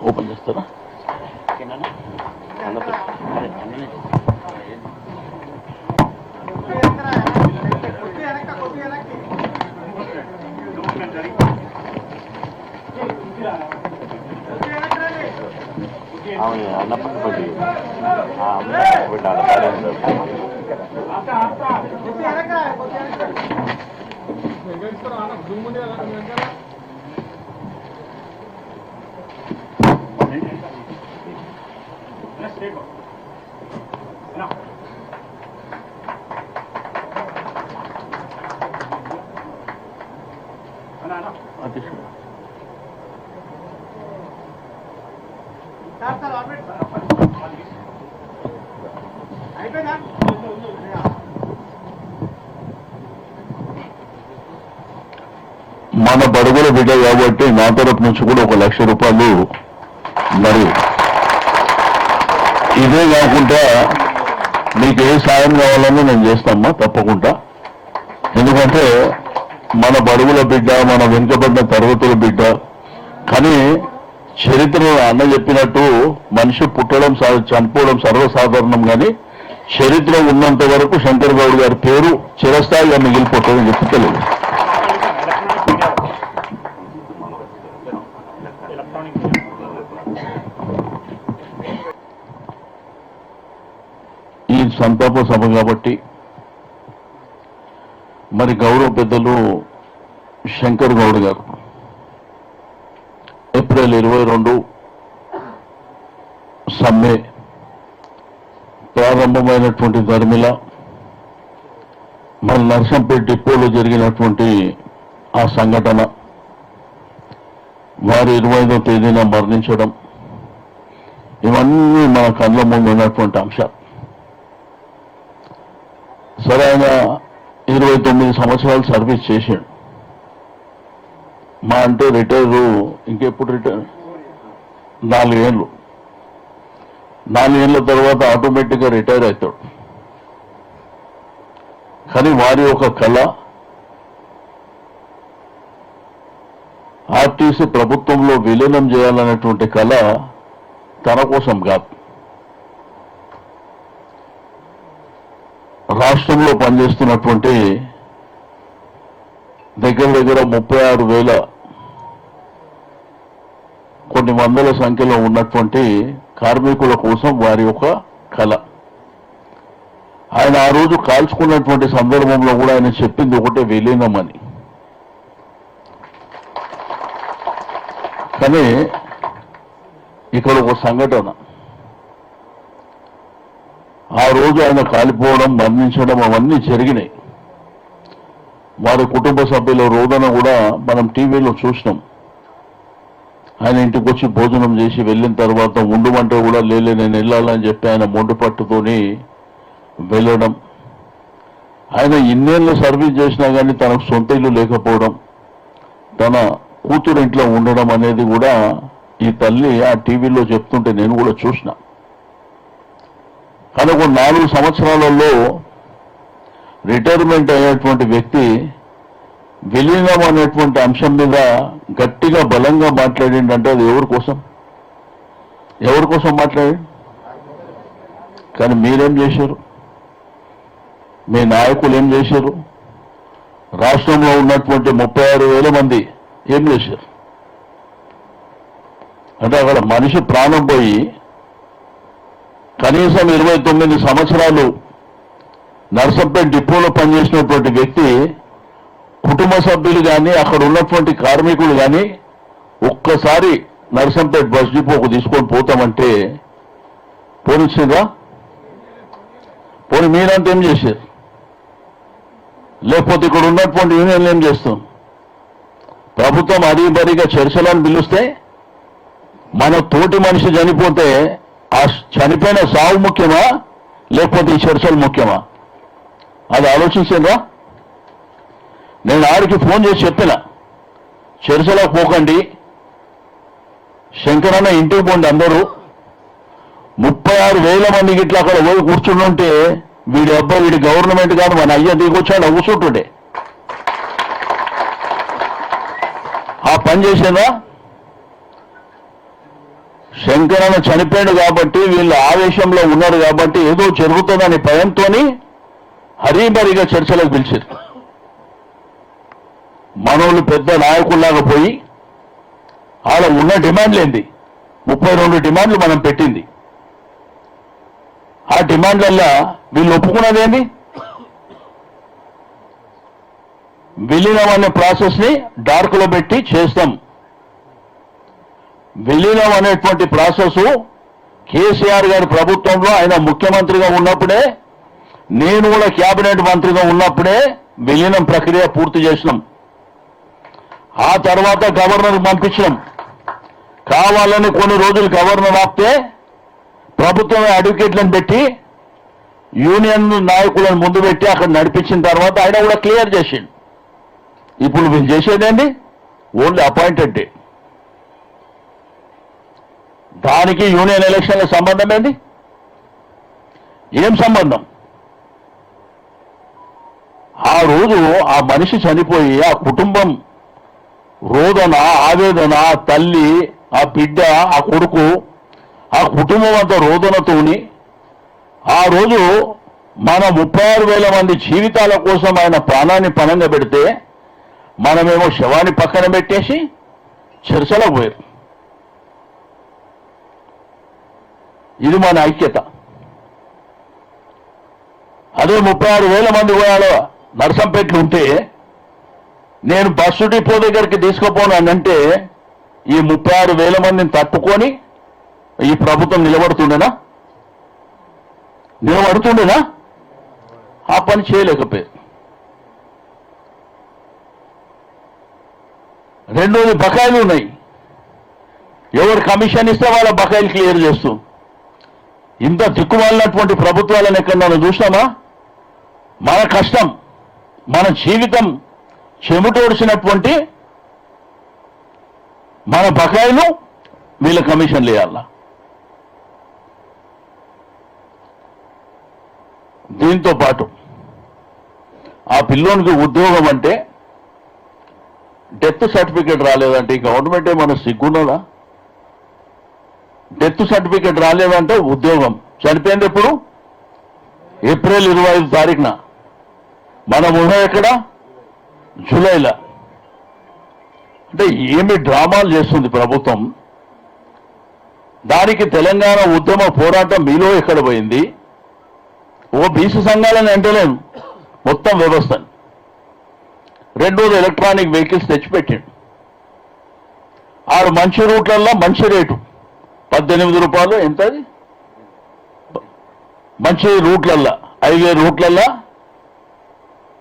Open చేస్తారా? అన్న పక్కపడి మన బడుగుల బిడ్డ కాబట్టి నా తరపు నుంచి కూడా 1 లక్ష రూపాయలు. మరి ఇదే కాకుండా మీకు ఏ సాయం కావాలన్నా నేను చేస్తామా తప్పకుండా. ఎందుకంటే మన బడుగుల బిడ్డ, మన వెనుకబడిన తరగతుల బిడ్డ. కానీ చరిత్రలో అన్న చెప్పినట్టు మనిషి పుట్టడం చనిపోవడం సర్వసాధారణం, కానీ చరిత్ర ఉన్నంత వరకు శంకర్ గౌడ్ గారి పేరు చిరస్థాయిగా మిగిలిపోతుందని చెప్పి తెలియదు. ఈ సంతాప సభ కాబట్టి మరి గౌరవ పెద్దలు శంకర్ గౌడ్ గారు ఏప్రిల్ 22 సమ్మె ప్రారంభమైనటువంటి ధర్మిల మన నర్సంపేట డిపోలో జరిగినటువంటి ఆ సంఘటన, వారు 25వ తేదీన మరణించడం, ఇవన్నీ మన కళ్ళ ముందు ఉన్నటువంటి అంశాలు. సరే, ఆయన 29 సంవత్సరాలు సర్వీస్ చేశాడు. మా అంటే రిటైరు ఇంకెప్పుడు రిటైర్ 4 ఏళ్ళు. 4 ఏళ్ళ తర్వాత ఆటోమేటిక్గా రిటైర్ అవుతాడు. కానీ వారి యొక్క కళ ఆర్టీసీ ప్రభుత్వంలో విలీనం చేయాలనేటువంటి కళ తన కోసం కాదు, రాష్ట్రంలో పనిచేస్తున్నటువంటి దగ్గర 36,000 కొన్ని వందల సంఖ్యలో ఉన్నటువంటి కార్మికుల కోసం వారి యొక్క కళ. ఆయన ఆ రోజు కాల్చుకున్నటువంటి సందర్భంలో కూడా ఆయన చెప్పింది ఒకటే, విలీనం అని. కానీ ఇక్కడ ఒక సంఘటన, ఆ రోజు ఆయన కాలిపోవడం, మరణించడం అవన్నీ జరిగినాయి. వారి కుటుంబ సభ్యుల రోదన కూడా మనం టీవీలో చూసినాం. ఆయన ఇంటికి వచ్చి భోజనం చేసి వెళ్ళిన తర్వాత ఉండమంటే కూడా లేలే నేను వెళ్ళాలని చెప్పి ఆయన మొండి పట్టుతోని వెళ్ళడం. ఆయన ఇన్నేళ్ళు సర్వీస్ చేసినా కానీ తనకు సొంత ఇల్లు లేకపోవడం, తన కూతురు ఇంట్లో ఉండడం అనేది కూడా ఈ తల్లి ఆ టీవీలో చెప్తుంటే నేను కూడా చూసిన. కానీ ఒక 4 సంవత్సరాలలో రిటైర్మెంట్ అయ్యేటువంటి వ్యక్తి విలీనం అనేటువంటి అంశం మీద గట్టిగా బలంగా మాట్లాడిందంటే అది ఎవరి కోసం మాట్లాడి. కానీ మీరేం చేశారు? మీ నాయకులు ఏం చేశారు? రాష్ట్రంలో ఉన్నటువంటి 36,000 మంది ఏం చేశారు? అంటే అక్కడ మనిషి ప్రాణం పోయి కనీసం 29 సంవత్సరాలు నర్సంపేట డిపోలో పనిచేసినటువంటి వ్యక్తి కుటుంబ సభ్యులు కానీ అక్కడ ఉన్నటువంటి కార్మికులు కానీ ఒక్కసారి నర్సంపేట బస్ డిపోకు తీసుకొని పోతామంటే పోనిచ్చిందా? పోనీ మీరంతా ఏం చేశారు? లేకపోతే ఇక్కడ ఉన్నటువంటి యూనియన్లు ఏం చేస్తాం? ప్రభుత్వం అడిగిబడిగా చర్చలను పిలుస్తే మన తోటి మనిషి చనిపోతే ఆ చనిపోయిన సావు ముఖ్యమా లేకపోతే ఈ చర్చలు ముఖ్యమా? అది ఆలోచించిందా? నేను ఆడికి ఫోన్ చేసి చెప్పిన, చర్చలకు పోకండి, శంకరన్న ఇంటికి పోండి అందరూ. 36,000 మందికి ఇట్లా అక్కడ పోయి కూర్చుంటుంటే వీడి అబ్బాయి వీడి గవర్నమెంట్ కాదు మన అయ్య దిగొచ్చాడు కూర్చుంటుండే. పని చేసిందా? శంకరన్న చనిపోయాడు కాబట్టి వీళ్ళు ఆవేశంలో ఉన్నారు కాబట్టి ఏదో జరుగుతుందని భయంతో హరీమరిగా చర్చలకు పిలిచారు. మనోళ్ళు పెద్ద నాయకుల్లాగా పోయి ఆడ ఉన్న డిమాండ్లు ఏంది, 32 డిమాండ్లు మనం పెట్టింది. ఆ డిమాండ్లల్లో వీళ్ళు ఒప్పుకున్నదేంది, విలీనం అనే ప్రాసెస్ని డార్క్లో పెట్టి చేస్తాం. విలీనం అనేటువంటి ప్రాసెస్ కేసీఆర్ గారి ప్రభుత్వంలో ఆయన ముఖ్యమంత్రిగా ఉన్నప్పుడే, నేను కూడా క్యాబినెట్ మంత్రిగా ఉన్నప్పుడే విలీనం ప్రక్రియ పూర్తి చేసినాం. ఆ తర్వాత గవర్నర్కి పంపించినాం. కావాలని కొన్ని రోజులు గవర్నర్ ఆపితే ప్రభుత్వమే అడ్వకేట్లను పెట్టి యూనియన్ నాయకులను ముందు పెట్టి అక్కడ నడిపించిన తర్వాత ఆయన కూడా క్లియర్ చేసిండు. ఇప్పుడు వీళ్ళు చేసేదేంటి, ఓన్లీ అపాయింటెడ్. దానికి యూనియన్ ఎలక్షన్ల సంబంధం ఏంటి? ఏం సంబంధం? ఆ రోజు ఆ మనిషి చనిపోయి ఆ కుటుంబం రోదన, ఆవేదన, ఆ తల్లి, ఆ బిడ్డ, ఆ కొడుకు, ఆ కుటుంబం అంతా రోదనతోని ఆ రోజు మన 36,000 మంది జీవితాల కోసం ఆయన ప్రాణాన్ని పణంగా పెడితే మనమేమో శవాన్ని పక్కన పెట్టేసి చర్చలకు పోయారు. ఇది మన ఐక్యత. అదే 36,000 మంది కూడా నర్సంపేటలు ఉంటే నేను బస్సు డిపో దగ్గరికి తీసుకుపోను అని అంటే ఈ 36,000 మందిని తట్టుకొని ఈ ప్రభుత్వం నిలబడుతుండేనా? ఆ పని చేయలేకపోయారు. రెండోది బకాయిలు ఉన్నాయి. ఎవరు కమిషన్ ఇస్తే వాళ్ళ బకాయిలు క్లియర్ చేస్తూ ఇంత దిక్కుమాలినటువంటి ప్రభుత్వాలను ఎక్కడన్నా చూసినామా? మన కష్టం, మన జీవితం చెమటోడిసినటువంటి మన బకాయిలు వీళ్ళ కమిషన్లు ఇవ్వాలా? దీంతో పాటు ఆ పిల్లోనికి ఉద్యోగం అంటే డెత్ సర్టిఫికేట్ రాలేదంటే ఈ గవర్నమెంట్ ఏమన్నా సిగ్గున్నదా? డెత్ సర్టిఫికేట్ రాలేదంటే ఉద్యోగం చనిపోయింది ఎప్పుడు? ఏప్రిల్ 25 తారీఖున. మనం ఉన్నాం ఎక్కడ? జూలైలో. అంటే ఏమి డ్రామాలు చేస్తుంది ప్రభుత్వం. దానికి తెలంగాణ ఉద్యమ పోరాటం మీలో ఎక్కడ పోయింది? ఓ బీసీ సంఘాలని అంటలేను, మొత్తం వ్యవస్థను. రెండోది ఎలక్ట్రానిక్ వెహికల్స్ తెచ్చిపెట్టిండు. ఆరు మంచి రూట్లలో మంచి రేటు 18 రూపాయలు. ఎంత అది? మంచి రూట్లల్లో, హైవే రూట్లల్లో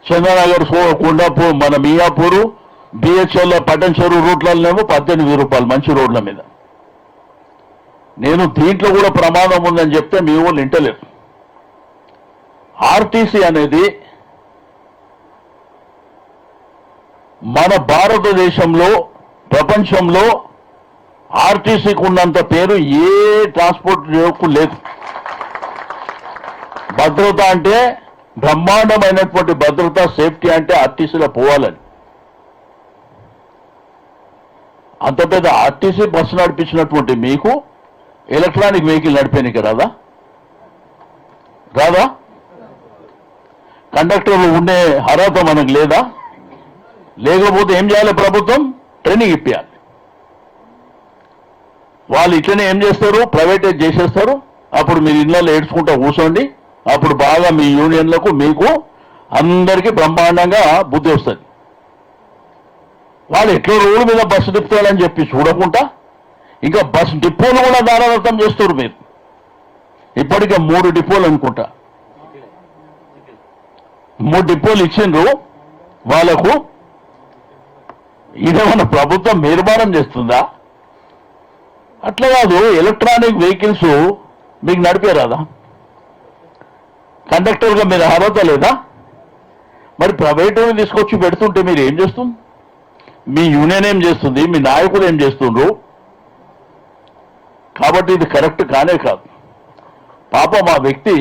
చంద్రనగర్, కొండాపూర్, మన మియాపూరు, బిహెచ్ఎల్, పట్టణ్ చెరువు రూట్లలోనేమో 18 రూపాయలు మంచి రోడ్ల మీద. నేను దీంట్లో కూడా ప్రమాదం ఉందని చెప్తే మీ వాళ్ళు వింటలేరు. ఆర్టీసీ అనేది మన భారతదేశంలో, ప్రపంచంలో ఆర్టీసీకి ఉన్నంత పేరు ఏ ట్రాన్స్పోర్ట్ లేదు. భద్రత అంటే బ్రహ్మాండమైనటువంటి భద్రత, సేఫ్టీ అంటే ఆర్టీసీలో పోవాలని. అంత పెద్ద ఆర్టీసీ బస్సు నడిపించినటువంటి మీకు ఎలక్ట్రానిక్ వెహికల్ నడిపేనికి రాదా? కండక్టర్లు ఉండే అర్హత మనకు లేదా? లేకపోతే ఏం చేయాలి? ప్రభుత్వం ట్రైనింగ్ ఇప్పించాలి. వాళ్ళు ఇట్లనే ఏం చేస్తారు? ప్రైవేటైజ్ చేసేస్తారు. అప్పుడు మీరు ఇళ్ళల్లో ఏడ్చుకుంటూ కూర్చోండి. అప్పుడు బాగా మీ యూనియన్లకు, మీకు అందరికీ బ్రహ్మాండంగా బుద్ధి వస్తుంది. వాళ్ళు ఎట్లా రోడ్డు మీద బస్సు తిప్పుతారని చెప్పి చూడకుండా ఇంకా బస్ డిపోలు కూడా దారాదత్తం చేస్తారు మీరు. ఇప్పటికే 3 డిపోలు అనుకుంటా, 3 డిపోలు ఇచ్చిండ్రు వాళ్ళకు. ఇదేమన్నా ప్రభుత్వం నిర్మాణం చేస్తుందా? అట్లా కాదు. ఎలక్ట్రానిక్ వెహికల్స్ మీకు నడిపే రాదా? కండక్టర్గా మీరు అర్హత లేదా? మరి ప్రైవేట్ తీసుకొచ్చి పెడుతుంటే మీరు ఏం చేస్తుంది? మీ యూనియన్ ఏం చేస్తుంది? మీ నాయకులు ఏం చేస్తుండ్రు? కాబట్టి ఇది కరెక్ట్ కానే కాదు. పాపం ఆ వ్యక్తి,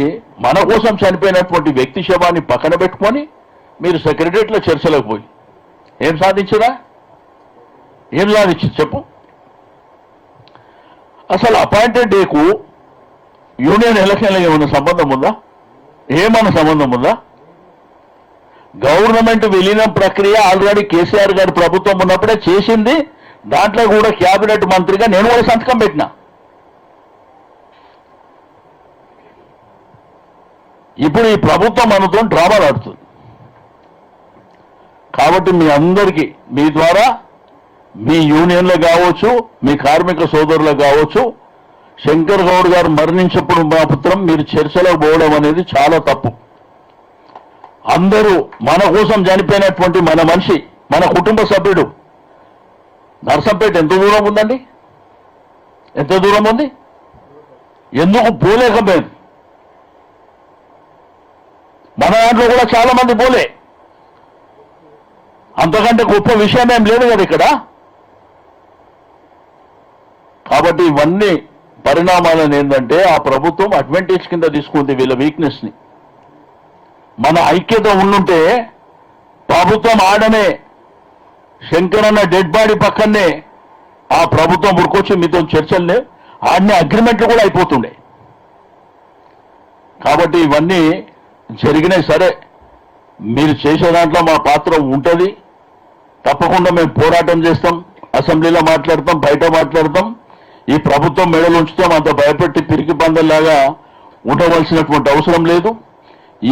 మన కోసం చనిపోయినటువంటి వ్యక్తి శవాన్ని పక్కన పెట్టుకొని మీరు సెక్రటరియట్లో చర్చలకు పోయి ఏం సాధించరా? ఏం సాధించి చెప్పు. అసలు అపాయింటెడ్ డేకు యూనియన్ ఎలక్షన్లకు ఏమైనా సంబంధం ఉందా? ఏమన్నా సంబంధం ఉందా? గవర్నమెంట్ విలీనం ప్రక్రియ ఆల్రెడీ కేసీఆర్ గారి ప్రభుత్వం ఉన్నప్పుడే చేసింది. దాంట్లో కూడా క్యాబినెట్ మంత్రిగా నేను కూడా సంతకం పెట్టినా. ఇప్పుడు ఈ ప్రభుత్వం మనతో డ్రామాలు ఆడుతుంది. కాబట్టి మీ అందరికీ మీ ద్వారా మీ యూనియన్లు కావచ్చు, మీ కార్మిక సోదరులకు కావచ్చు, శంకర్ గౌడ్ గారు మరణించినప్పుడు మాత్రం మీరు చర్చలకు పోవడం అనేది చాలా తప్పు. అందరూ మన కోసం చనిపోయినటువంటి మన మనిషి, మన కుటుంబ సభ్యుడు. నర్సంపేట ఎంత దూరం ఉందండి? ఎంత దూరం ఉంది? ఎందుకు పోలేకపోయింది? మన దాంట్లో కూడా చాలా మంది పోలే. అంతకంటే గొప్ప విషయం ఏం లేదు కదా ఇక్కడ. కాబట్టి ఇవన్నీ పరిణామాలను ఏంటంటే ఆ ప్రభుత్వం అడ్వాంటేజ్ కింద తీసుకుంది వీళ్ళ వీక్నెస్ ని. మన ఐక్యత ఉండుంటే ప్రభుత్వం ఆడనే శంకరన్న డెడ్ బాడీ పక్కనే ఆ ప్రభుత్వం ఉరికొచ్చి మీతో చర్చల్ని ఆడనే అగ్రిమెంట్లు కూడా అయిపోతుండే. కాబట్టి ఇవన్నీ జరిగినాయి. సరే, మీరు చేసే దాంట్లో మా పాత్ర ఉంటుంది. తప్పకుండా మేము పోరాటం చేస్తాం, అసెంబ్లీలో మాట్లాడతాం, బయట మాట్లాడతాం. ఈ ప్రభుత్వం మెడలు ఉంచుతాం. అంత భయపెట్టి పిరికి పందల్లాగా ఉండవలసినటువంటి అవసరం లేదు.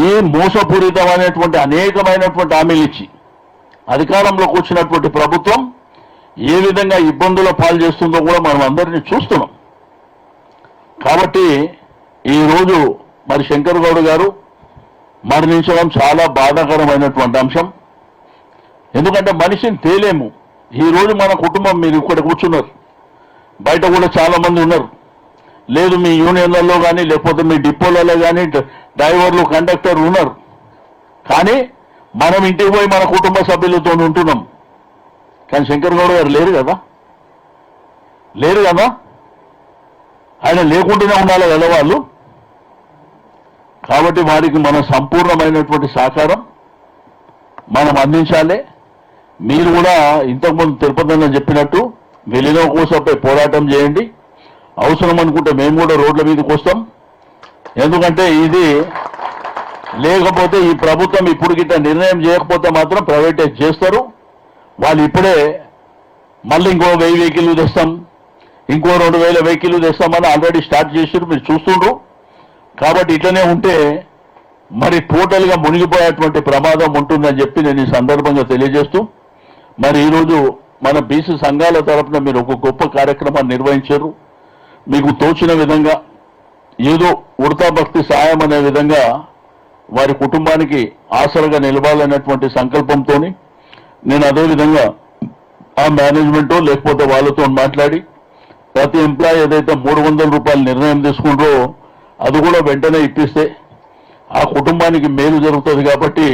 ఈ మోసపూరితమైనటువంటి అనేకమైనటువంటి హామీలు ఇచ్చి అధికారంలోకి వచ్చినటువంటి ప్రభుత్వం ఏ విధంగా ఇబ్బందుల పాలు చేస్తుందో కూడా మనం అందరినీ చూస్తున్నాం. కాబట్టి ఈరోజు మరి శంకర్ గౌడ్ గారు మరణించడం చాలా బాధాకరమైనటువంటి అంశం. ఎందుకంటే మనిషిని తేలేము. ఈరోజు మన కుటుంబం, మీరు ఇక్కడ కూర్చున్నారు, బయట కూడా చాలా మంది ఉన్నారు. లేదు మీ యూనియన్లలో కానీ లేకపోతే మీ డిపోలలో కానీ డ్రైవర్లు, కండక్టర్లు ఉన్నారు. కానీ మనం ఇంటికి పోయి మన కుటుంబ సభ్యులతో ఉంటున్నాం. కానీ శంకర్ గౌడ్ గారు లేరు కదా, లేరు కదా. ఆయన లేకుండానే ఉండాలి కదా వాళ్ళు. కాబట్టి వారికి మన సంపూర్ణమైనటువంటి సహకారం మనం అందించాలి. మీరు కూడా ఇంతకుముందు తిరుపతి చెప్పినట్టు విలీనం కోసంపై పోరాటం చేయండి. అవసరం అనుకుంటే మేము కూడా రోడ్ల మీదకి వస్తాం. ఎందుకంటే ఇది లేకపోతే ఈ ప్రభుత్వం ఇప్పుడు గిట్ట నిర్ణయం చేయకపోతే మాత్రం ప్రైవేటైజ్ చేస్తారు. వాళ్ళు ఇప్పుడే మళ్ళీ ఇంకో 1000 వెహికల్ తెస్తాం, ఇంకో 2000 వెహికల్ తెస్తామని ఆల్రెడీ స్టార్ట్ చేసారు, మీరు చూస్తుండ్రు. కాబట్టి ఇట్లనే ఉంటే మరి టోటల్గా మునిగిపోయేటువంటి ప్రమాదం ఉంటుందని చెప్పి నేను ఈ సందర్భంగా తెలియజేస్తూ, మరి ఈరోజు మన బీసీ సంఘాల తరఫున మీరు ఒక గొప్ప కార్యక్రమాన్ని నిర్వహించారు. మీకు తోచిన విధంగా ఏదో ఉడతా భక్తి సాయం అనే విధంగా వారి కుటుంబానికి ఆసరగా నిలవాలనేటువంటి సంకల్పంతో నేను అదేవిధంగా ఆ మేనేజ్మెంటో లేకపోతే వాళ్ళతో మాట్లాడి ప్రతి ఎంప్లాయీ ఏదైతే 300 రూపాయలు నిర్ణయం తీసుకుంటారో అది కూడా వెంటనే ఇప్పిస్తే ఆ కుటుంబానికి మేలు జరుగుతుంది. కాబట్టి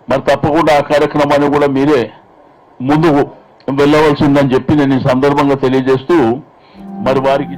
మరి తప్పకుండా ఆ కార్యక్రమాన్ని కూడా మీరే ముందుకు వెళ్ళవలసిందని చెప్పి నేను ఈ సందర్భంగా తెలియజేస్తూ మరి వారికి